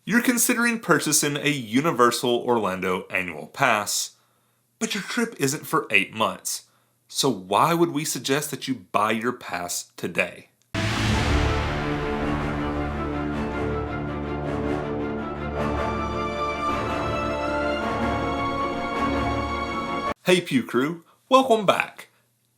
You're considering purchasing a Universal Orlando annual pass, but your trip isn't for 8 months. So why would we suggest that you buy your pass today? Hey Pugh crew, welcome back.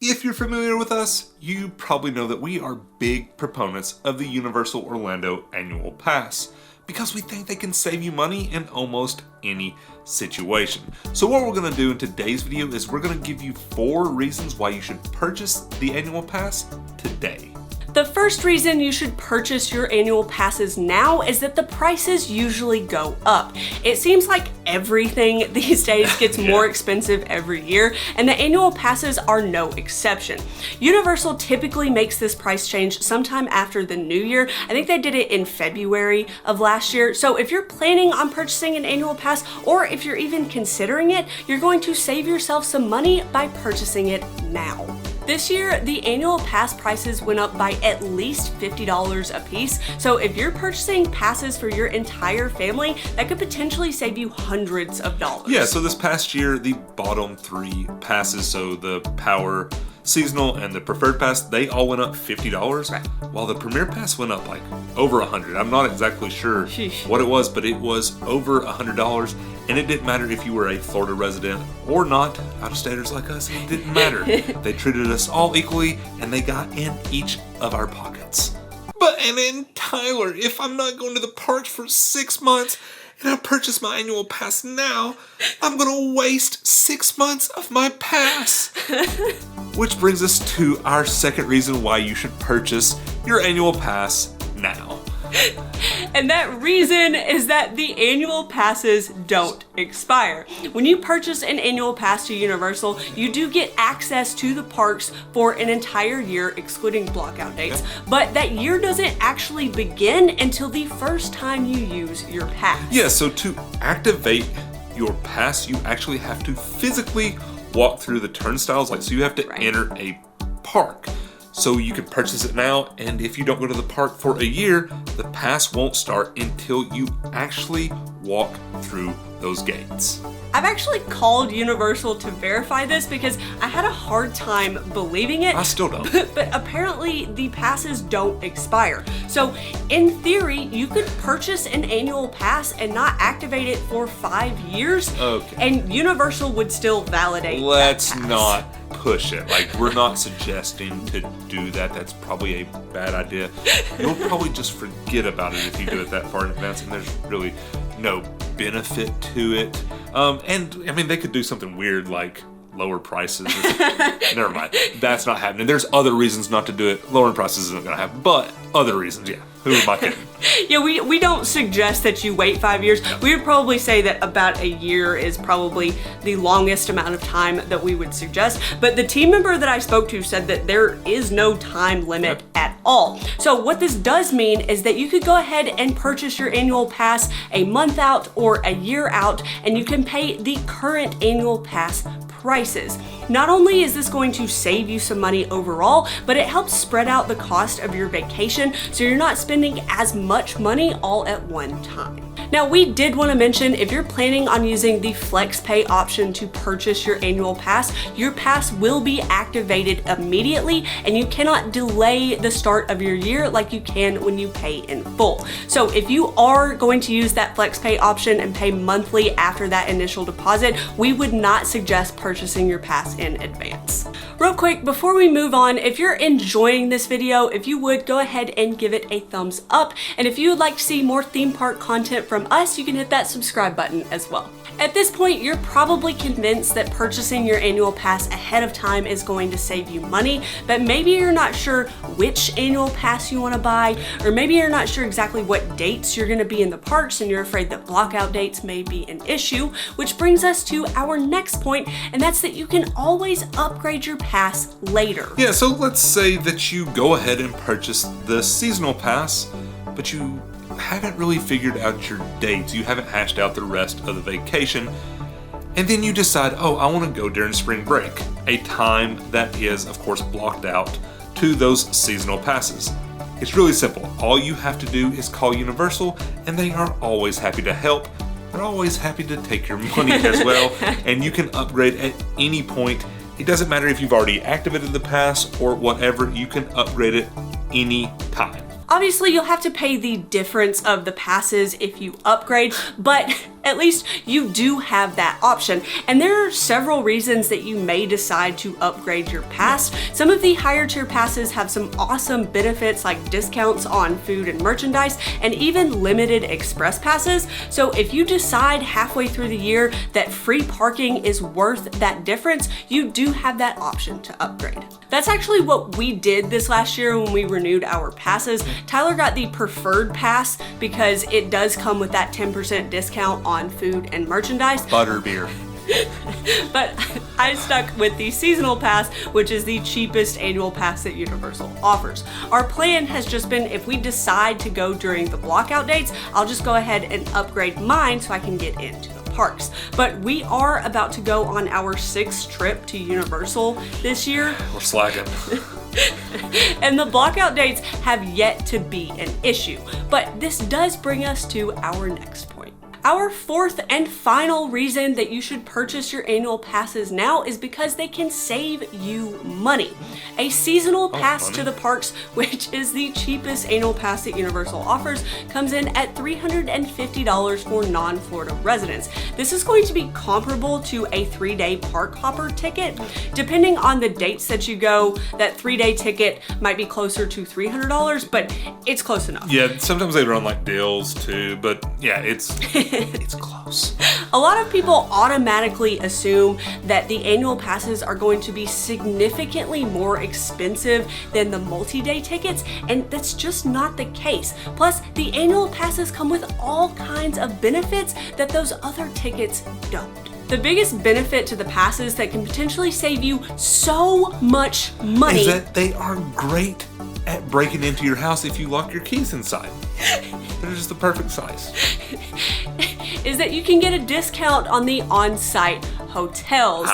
If you're familiar with us, you probably know that we are big proponents of the Universal Orlando annual pass because we think they can save you money in almost any situation. So what we're going to do in today's video is we're going to give you 4 reasons why you should purchase the annual pass today. The first reason you should purchase your annual passes now is that the prices usually go up. It seems like everything these days gets more expensive every year, and the annual passes are no exception. Universal typically makes this price change sometime after the new year. I think they did it in February of last year. So if you're planning on purchasing an annual pass, or if you're even considering it, you're going to save yourself some money by purchasing it now. This year, the annual pass prices went up by at least $50 a piece. So if you're purchasing passes for your entire family, that could potentially save you hundreds of dollars. Yeah, so this past year, the bottom 3 passes, so the Power, Seasonal, and the Preferred Pass, they all went up $50, right, while the Premier Pass went up like over $100. I'm not exactly sure what it was, but it was over $100. And it didn't matter if you were a Florida resident or not, out-of-staters like us, it didn't matter. They treated us all equally, and they got in each of our pockets. But, and then Tyler, if I'm not going to the parks for 6 months, and I purchase my annual pass now, I'm gonna waste 6 months of my pass. Which brings us to our second reason why you should purchase your annual pass now. And that reason is that the annual passes don't expire. When you purchase an annual pass to Universal, you do get access to the parks for an entire year, excluding blockout dates, but that year doesn't actually begin until the first time you use your pass. Yeah, so to activate your pass, you actually have to physically walk through the turnstiles, so you have to enter a park. So you can purchase it now, and if you don't go to the park for a year, the pass won't start until you actually walk through those gates. I've actually called Universal to verify this because I had a hard time believing it. I still don't. But apparently the passes don't expire. So in theory, you could purchase an annual pass and not activate it for 5 years. Okay. And Universal would still validate Let's that pass. not push it. We're not suggesting to do that. That's probably a bad idea. You'll probably just forget about it if you do it that far in advance, and there's really no benefit to it. And I mean, they could do something weird like lower prices. Never mind. That's not happening. There's other reasons not to do it. Lowering prices isn't going to happen, but other reasons, yeah. Who am I kidding? Yeah, we don't suggest that you wait 5 years. We would probably say that about a year is probably the longest amount of time that we would suggest. But the team member that I spoke to said that there is no time limit at all. So what this does mean is that you could go ahead and purchase your annual pass a month out or a year out, and you can pay the current annual pass prices. Not only is this going to save you some money overall, but it helps spread out the cost of your vacation so you're not spending as much money all at one time. Now, we did want to mention, if you're planning on using the Flex Pay option to purchase your annual pass, your pass will be activated immediately, and you cannot delay the start of your year like you can when you pay in full. So if you are going to use that Flex Pay option and pay monthly after that initial deposit, we would not suggest purchasing your pass in advance. Real quick, before we move on, if you're enjoying this video, if you would go ahead and give it a thumbs up, and if you would like to see more theme park content from us, you can hit that subscribe button as well. At this point, you're probably convinced that purchasing your annual pass ahead of time is going to save you money, but maybe you're not sure which annual pass you want to buy, or maybe you're not sure exactly what dates you're going to be in the parks and you're afraid that blockout dates may be an issue, which brings us to our next point, and that's that you can always upgrade your pass later. Yeah, so let's say that you go ahead and purchase the seasonal pass, but you haven't really figured out your dates. You haven't hashed out the rest of the vacation. And then you decide, oh, I want to go during spring break, a time that is, of course, blocked out to those seasonal passes. It's really simple. All you have to do is call Universal, and they are always happy to help. They're always happy to take your money as well, and you can upgrade at any point. It doesn't matter if you've already activated the pass or whatever, you can upgrade it any time. Obviously, you'll have to pay the difference of the passes if you upgrade, but at least you do have that option. And there are several reasons that you may decide to upgrade your pass. Some of the higher tier passes have some awesome benefits like discounts on food and merchandise, and even limited express passes. So if you decide halfway through the year that free parking is worth that difference, you do have that option to upgrade. That's actually what we did this last year when we renewed our passes. Tyler got the preferred pass because it does come with that 10% discount on food and merchandise. Butterbeer. But I stuck with the seasonal pass, which is the cheapest annual pass that Universal offers. Our plan has just been, if we decide to go during the blockout dates, I'll just go ahead and upgrade mine so I can get into the parks. But we are about to go on our 6th trip to Universal this year. We're slacking. And the blockout dates have yet to be an issue. But this does bring us to our next point. Our fourth and final reason that you should purchase your annual passes now is because they can save you money. A seasonal pass to the parks, which is the cheapest annual pass that Universal offers, comes in at $350 for non-Florida residents. This is going to be comparable to a 3-day park hopper ticket. Depending on the dates that you go, that 3-day ticket might be closer to $300, but it's close enough. Yeah, sometimes they run like deals too, but yeah, it's close. A lot of people automatically assume that the annual passes are going to be significantly more expensive than the multi-day tickets, and that's just not the case. Plus, the annual passes come with all kinds of benefits that those other tickets don't. The biggest benefit to the passes that can potentially save you so much money is that they are great at breaking into your house if you lock your keys inside. They're just the perfect size. Is that you can get a discount on the on-site hotels.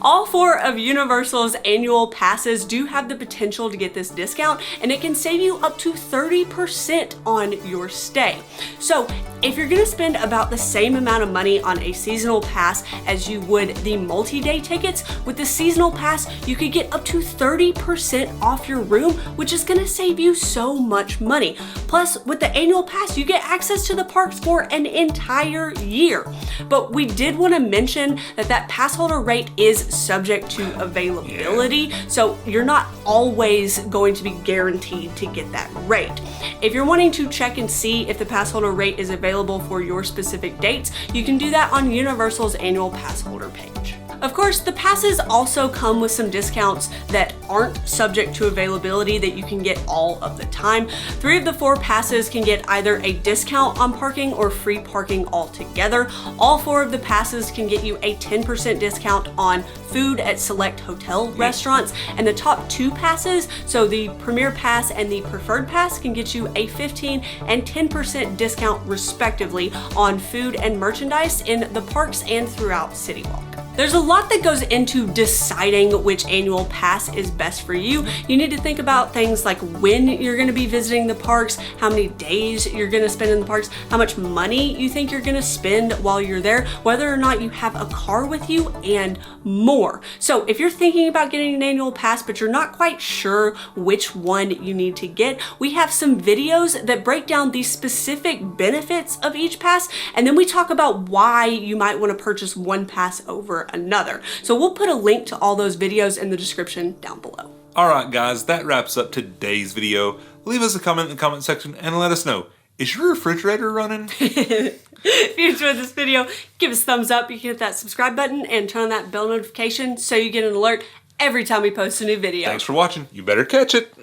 All 4 of Universal's annual passes do have the potential to get this discount, and it can save you up to 30% on your stay. So if you're gonna spend about the same amount of money on a seasonal pass as you would the multi-day tickets, with the seasonal pass, you could get up to 30% off your room, which is gonna save you so much money. Plus, with the annual pass, you get access to the parks for an entire year. But we did wanna mention that pass holder rate is subject to availability, so you're not always going to be guaranteed to get that rate. If you're wanting to check and see if the pass holder rate is available for your specific dates, you can do that on Universal's annual pass holder page. Of course, the passes also come with some discounts that aren't subject to availability that you can get all of the time. 3 of the 4 passes can get either a discount on parking or free parking altogether. All 4 of the passes can get you a 10% discount on food at select hotel restaurants, and the top 2 passes, so the Premier Pass and the Preferred Pass, can get you a 15% and 10% discount respectively on food and merchandise in the parks and throughout City Walk. There's a lot that goes into deciding which annual pass is best for you. You need to think about things like when you're gonna be visiting the parks, how many days you're gonna spend in the parks, how much money you think you're gonna spend while you're there, whether or not you have a car with you, and more. So if you're thinking about getting an annual pass, but you're not quite sure which one you need to get, we have some videos that break down the specific benefits of each pass, and then we talk about why you might wanna purchase one pass over another. So we'll put a link to all those videos in the description down below. Alright guys, that wraps up today's video. Leave us a comment in the comment section and let us know, is your refrigerator running? If you enjoyed this video, give us a thumbs up. You can hit that subscribe button and turn on that bell notification so you get an alert every time we post a new video. Thanks for watching. You better catch it.